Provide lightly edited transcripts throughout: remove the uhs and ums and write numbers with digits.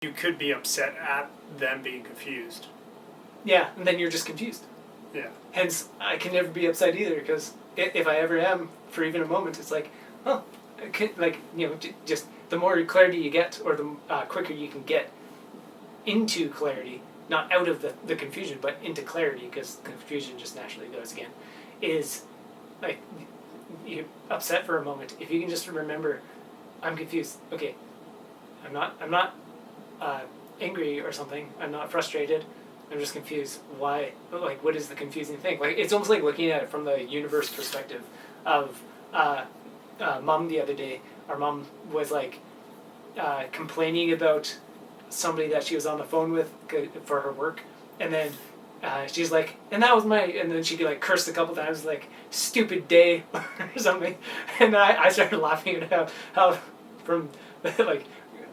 you could be upset at them being confused. Yeah, and then you're just confused. Yeah. Hence, I can never be upset either, because if I ever am, for even a moment, it's like, oh, just the more clarity you get, or the quicker you can get into clarity, not out of the confusion, but into clarity, because confusion just naturally goes again, is like, you're upset for a moment. If you can just remember, I'm confused. Okay, I'm not angry or something. I'm not frustrated. I'm just confused. Why? Like, what is the confusing thing? Like, it's almost like looking at it from the universe perspective of Mom the other day. Our mom was like complaining about somebody that she was on the phone with for her work, and then she's like, and that was and then she like cursed a couple times, like, stupid day or something, and I started laughing at how from like,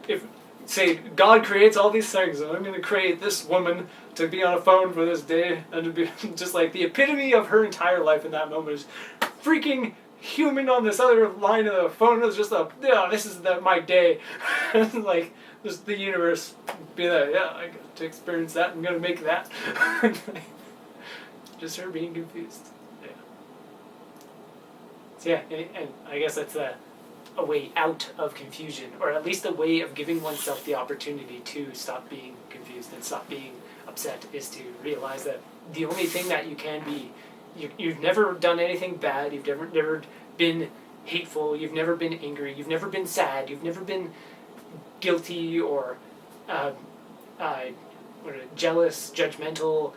if say God creates all these things, and I'm going to create this woman to be on a phone for this day, and to be just like the epitome of her entire life in that moment is freaking human on this other line of the phone. Was just this is my day. Like, just the universe be like, yeah, I got to experience that. I'm gonna make that. Just her being confused. Yeah. So yeah, and I guess that's a way out of confusion, or at least a way of giving oneself the opportunity to stop being confused and stop being upset, is to realize that the only thing that you can be, you've never done anything bad, you've never been hateful, you've never been angry, you've never been sad, you've never been guilty or jealous, judgmental.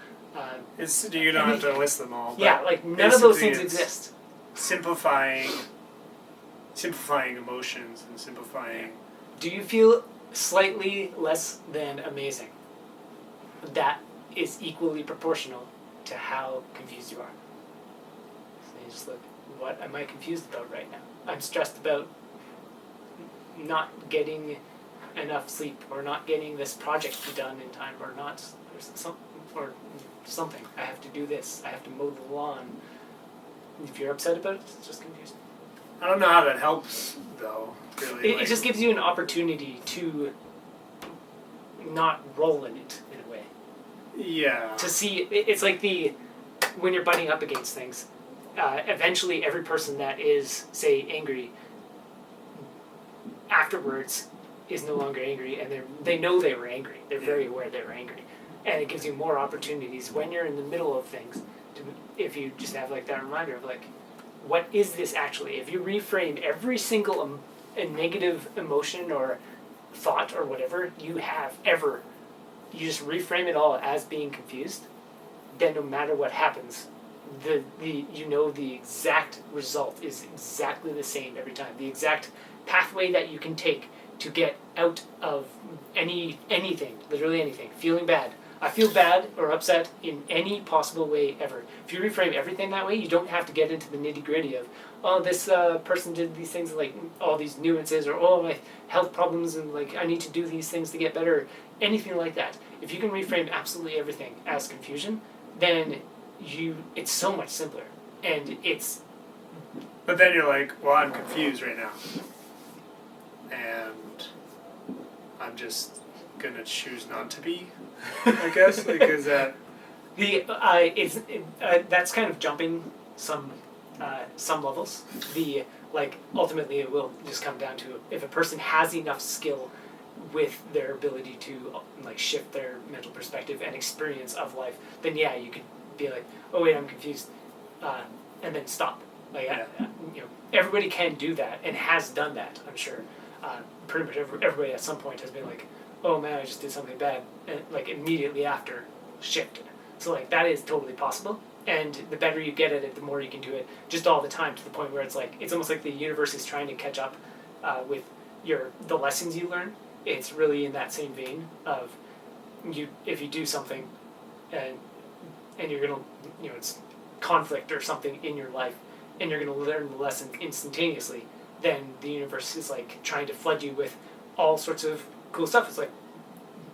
You don't have to list them all. Yeah, like none of those things exist. Simplifying emotions and simplifying. Do you feel slightly less than amazing? That is equally proportional to how confused you are. So you just look, what am I confused about right now? I'm stressed about not getting enough sleep, or not getting this project done in time, or something. I have to do this. I have to mow the lawn. If you're upset about it, it's just confused. I don't know how that helps, though. Really, it just gives you an opportunity to not roll in it in a way. Yeah. To see, it's like when you're butting up against things. Eventually, every person that is, say, angry, afterwards, is no longer angry, and they know they were angry. They're very aware they were angry, and it gives you more opportunities when you're in the middle of things. If you just have like that reminder of like, what is this actually? If you reframe every single negative emotion or thought or whatever you have ever, you just reframe it all as being confused, then no matter what happens, the exact result is exactly the same every time. The exact pathway that you can take to get out of anything, literally anything. Feeling bad. I feel bad or upset in any possible way ever. If you reframe everything that way, you don't have to get into the nitty-gritty of, oh, this person did these things, like all these nuances, or oh, my health problems, and like I need to do these things to get better, anything like that. If you can reframe absolutely everything as confusion, then it's so much simpler. And it's... But then you're like, well, I'm confused right now. And I'm just gonna choose not to be, I guess, because that's kind of jumping some levels. Ultimately it will just come down to if a person has enough skill with their ability to like shift their mental perspective and experience of life, then yeah, you could be like, oh wait, I'm confused, and then stop. Everybody can do that and has done that, I'm sure. Pretty much everybody at some point has been like, oh man, I just did something bad, and like immediately after shifted. So like that is totally possible, and the better you get at it, the more you can do it just all the time, to the point where it's like, it's almost like the universe is trying to catch up with the lessons you learn. It's really in that same vein of if you do something and you're gonna, it's conflict or something in your life, and you're gonna learn the lesson instantaneously, then the universe is like trying to flood you with all sorts of cool stuff. It's like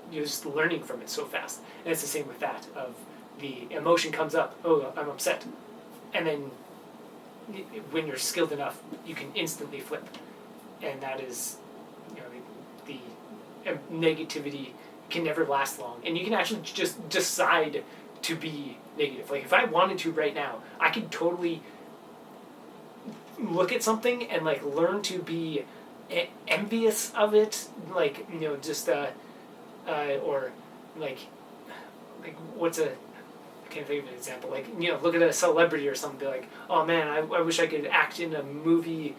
you're just learning from it so fast. And it's the same with that, of the emotion comes up, oh, I'm upset. And then when you're skilled enough, you can instantly flip. And that is, negativity can never last long, and you can actually just decide to be negative. Like if I wanted to right now, I could totally look at something and like learn to be envious of it, like just or like what's a I can't think of an example. Like look at a celebrity or something, be like, oh man, I wish I could act in a movie.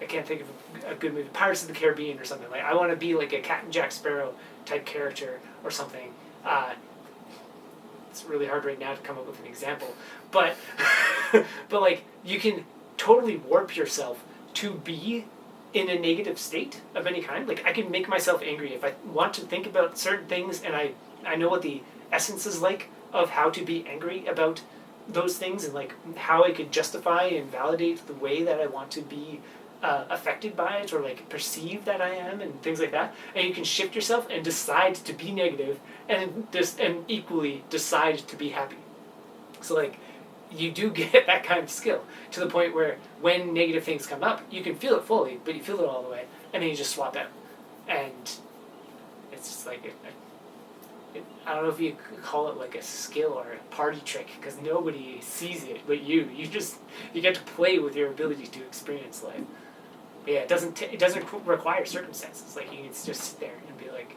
I can't think of a good movie, Pirates of the Caribbean or something. Like I want to be like a Captain Jack Sparrow type character or something. It's really hard right now to come up with an example, but but like you can totally warp yourself to be in a negative state of any kind. Like I can make myself angry if I want to think about certain things, and I know what the essence is like of how to be angry about those things, and like how I could justify and validate the way that I want to be affected by it, or like perceive that I am, and things like that. And you can shift yourself and decide to be negative, and equally decide to be happy. So like you do get that kind of skill to the point where when negative things come up, you can feel it fully, but you feel it all the way, and then you just swap out. And it's just like I don't know if you could call it like a skill or a party trick, because nobody sees it but you. You get to play with your ability to experience life. But yeah, it doesn't require circumstances. Like you can just sit there and be like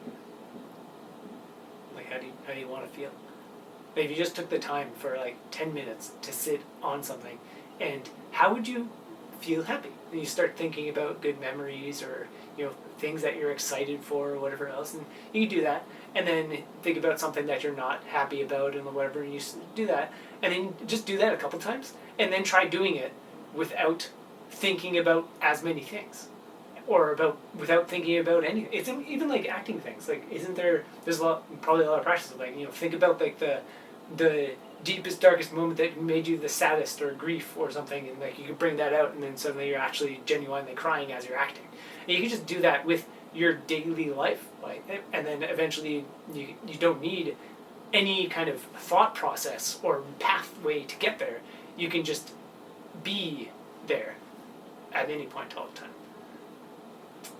how do you want to feel? Like if you just took the time for like 10 minutes to sit on something, and how would you feel happy? And you start thinking about good memories, or things that you're excited for, or whatever else, and you can do that, and then think about something that you're not happy about, and whatever, and you do that, and then just do that a couple times, and then try doing it without thinking about as many things, or without thinking about anything. It's even like acting things. Like there's probably a lot of practice of like think about like the deepest, darkest moment that made you the saddest, or grief or something, and like you could bring that out, and then suddenly you're actually genuinely crying as you're acting. And you can just do that with your daily life, like, and then eventually you don't need any kind of thought process or pathway to get there. You can just be there at any point all the time.